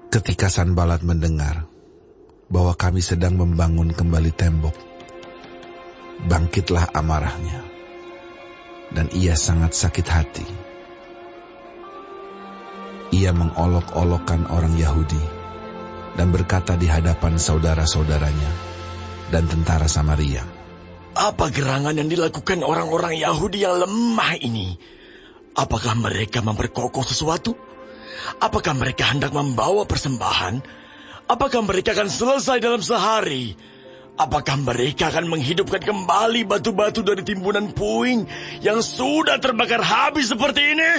Ketika Sanbalat mendengar bahwa kami sedang membangun kembali tembok, bangkitlah amarahnya, dan ia sangat sakit hati. Ia mengolok-olokkan orang Yahudi dan berkata di hadapan saudara-saudaranya dan tentara Samaria, "Apa gerangan yang dilakukan orang-orang Yahudi yang lemah ini? Apakah mereka memperkokoh sesuatu? Apakah mereka hendak membawa persembahan? Apakah mereka akan selesai dalam sehari? Apakah mereka akan menghidupkan kembali batu-batu dari timbunan puing yang sudah terbakar habis seperti ini?"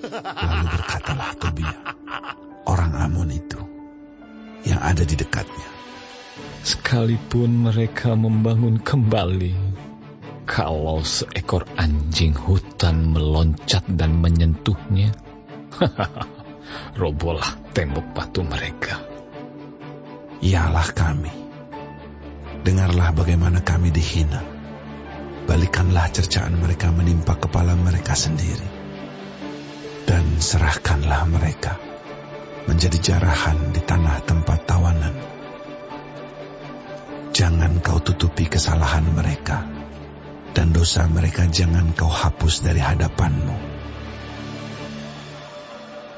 Lalu berkatalah Tobia, orang Amon itu, yang ada di dekatnya, "Sekalipun mereka membangun kembali, kalau seekor anjing hutan meloncat dan menyentuhnya, robohlah tembok batu mereka." Ialah kami. Dengarlah bagaimana kami dihina. Balikanlah cercaan mereka menimpa kepala mereka sendiri. Dan serahkanlah mereka menjadi jarahan di tanah tempat tawanan. Jangan kau tutupi kesalahan mereka, dan dosa mereka jangan kau hapus dari hadapanmu.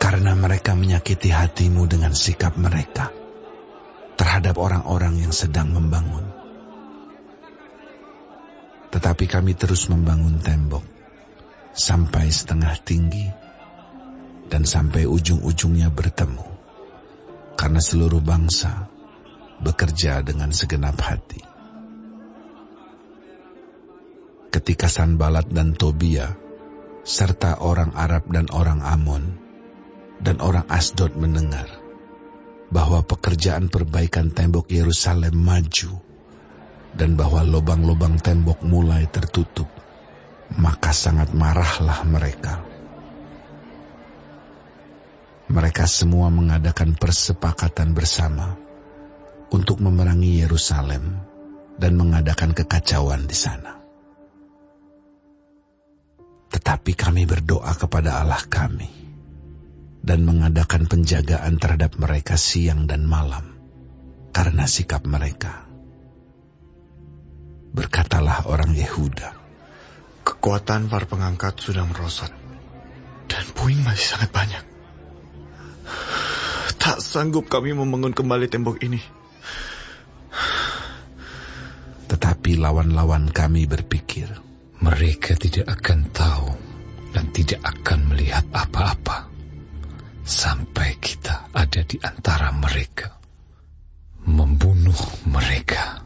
Karena mereka menyakiti hatimu dengan sikap mereka terhadap orang-orang yang sedang membangun. Tetapi kami terus membangun tembok sampai setengah tinggi dan sampai ujung-ujungnya bertemu, karena seluruh bangsa bekerja dengan segenap hati. Ketika Sanbalat dan Tobia serta orang Arab dan orang Amon dan orang Asdod mendengar bahwa pekerjaan perbaikan tembok Yerusalem maju dan bahwa lubang-lubang tembok mulai tertutup, maka sangat marahlah mereka. Mereka semua mengadakan persepakatan bersama untuk memerangi Yerusalem dan mengadakan kekacauan di sana. Tetapi kami berdoa kepada Allah kami dan mengadakan penjagaan terhadap mereka siang dan malam karena sikap mereka. Berkatalah orang Yehuda, "Kekuatan para pengangkat sudah merosot dan puing masih sangat banyak. Tak sanggup kami membangun kembali tembok ini." Tetapi lawan-lawan kami berpikir, mereka tidak akan tahu dan tidak akan melihat apa-apa sampai kita ada di antara mereka, membunuh mereka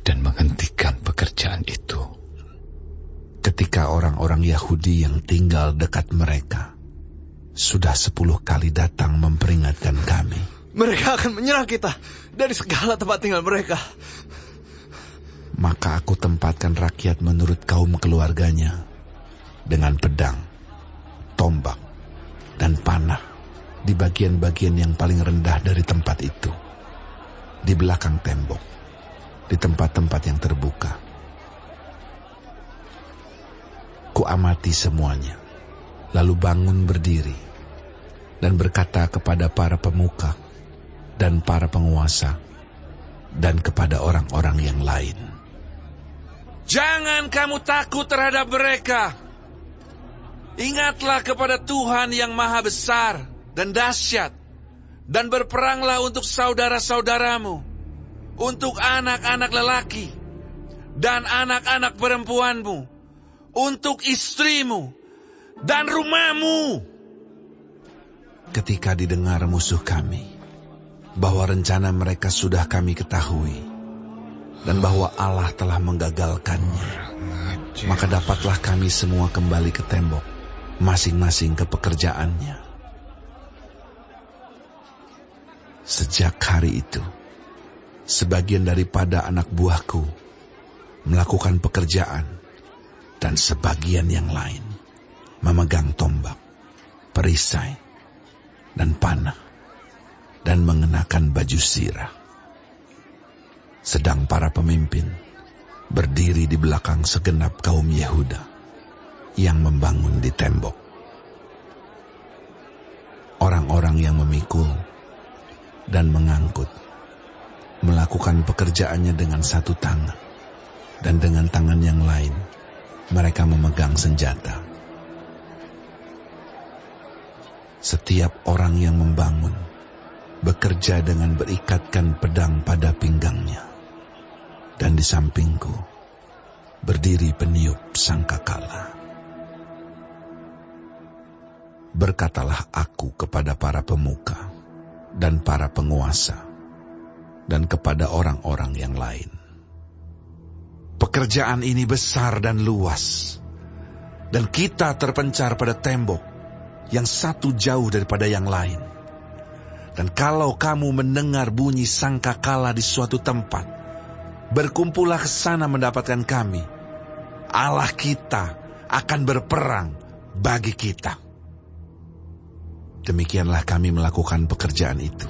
dan menghentikan pekerjaan itu. Ketika orang-orang Yahudi yang tinggal dekat mereka sudah 10 kali datang memperingatkan kami, "Mereka akan menyerang kita dari segala tempat tinggal mereka." maka aku tempatkan rakyat menurut kaum keluarganya dengan pedang, tombak, dan panah di bagian-bagian yang paling rendah dari tempat itu, di belakang tembok, di tempat-tempat yang terbuka. Kuamati semuanya, lalu bangun berdiri dan berkata kepada para pemuka dan para penguasa dan kepada orang-orang yang lain, "Jangan kamu takut terhadap mereka. Ingatlah kepada Tuhan yang maha besar dan dahsyat, dan berperanglah untuk saudara-saudaramu, untuk anak-anak lelaki dan anak-anak perempuanmu, untuk istrimu dan rumahmu." Ketika didengar musuh kami bahwa rencana mereka sudah kami ketahui dan bahwa Allah telah menggagalkannya, maka dapatlah kami semua kembali ke tembok, masing-masing ke pekerjaannya. Sejak hari itu, sebagian daripada anak buahku melakukan pekerjaan, dan sebagian yang lain memegang tombak, perisai, dan panah, dan mengenakan baju sirah. Sedang para pemimpin berdiri di belakang segenap kaum Yehuda yang membangun di tembok. Orang-orang yang memikul dan mengangkut, melakukan pekerjaannya dengan satu tangan, dan dengan tangan yang lain mereka memegang senjata. Setiap orang yang membangun bekerja dengan berikatkan pedang pada pinggangnya, dan di sampingku berdiri peniup sangkakala. Berkatalah aku kepada para pemuka dan para penguasa, dan kepada orang-orang yang lain. Pekerjaan ini besar dan luas, dan kita terpencar pada tembok yang satu jauh daripada yang lain. Dan kalau kamu mendengar bunyi sangkakala di suatu tempat, berkumpullah ke sana mendapatkan kami. Allah kita akan berperang bagi kita. Demikianlah kami melakukan pekerjaan itu.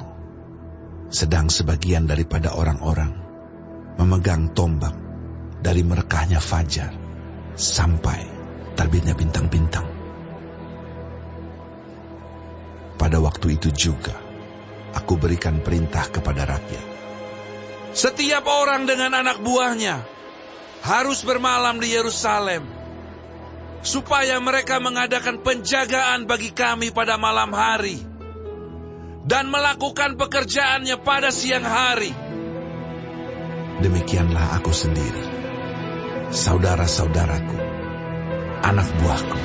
Sedang sebagian daripada orang-orang memegang tombak dari merekahnya fajar sampai terbitnya bintang-bintang. Pada waktu itu juga aku berikan perintah kepada rakyat. Setiap orang dengan anak buahnya harus bermalam di Yerusalem, supaya mereka mengadakan penjagaan bagi kami pada malam hari, dan melakukan pekerjaannya pada siang hari. Demikianlah aku sendiri, saudara-saudaraku, anak buahku,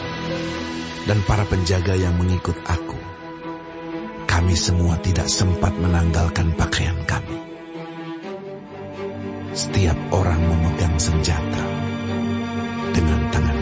dan para penjaga yang mengikut aku. Kami semua tidak sempat menanggalkan pakaian kami. Setiap orang memegang senjata dengan tangan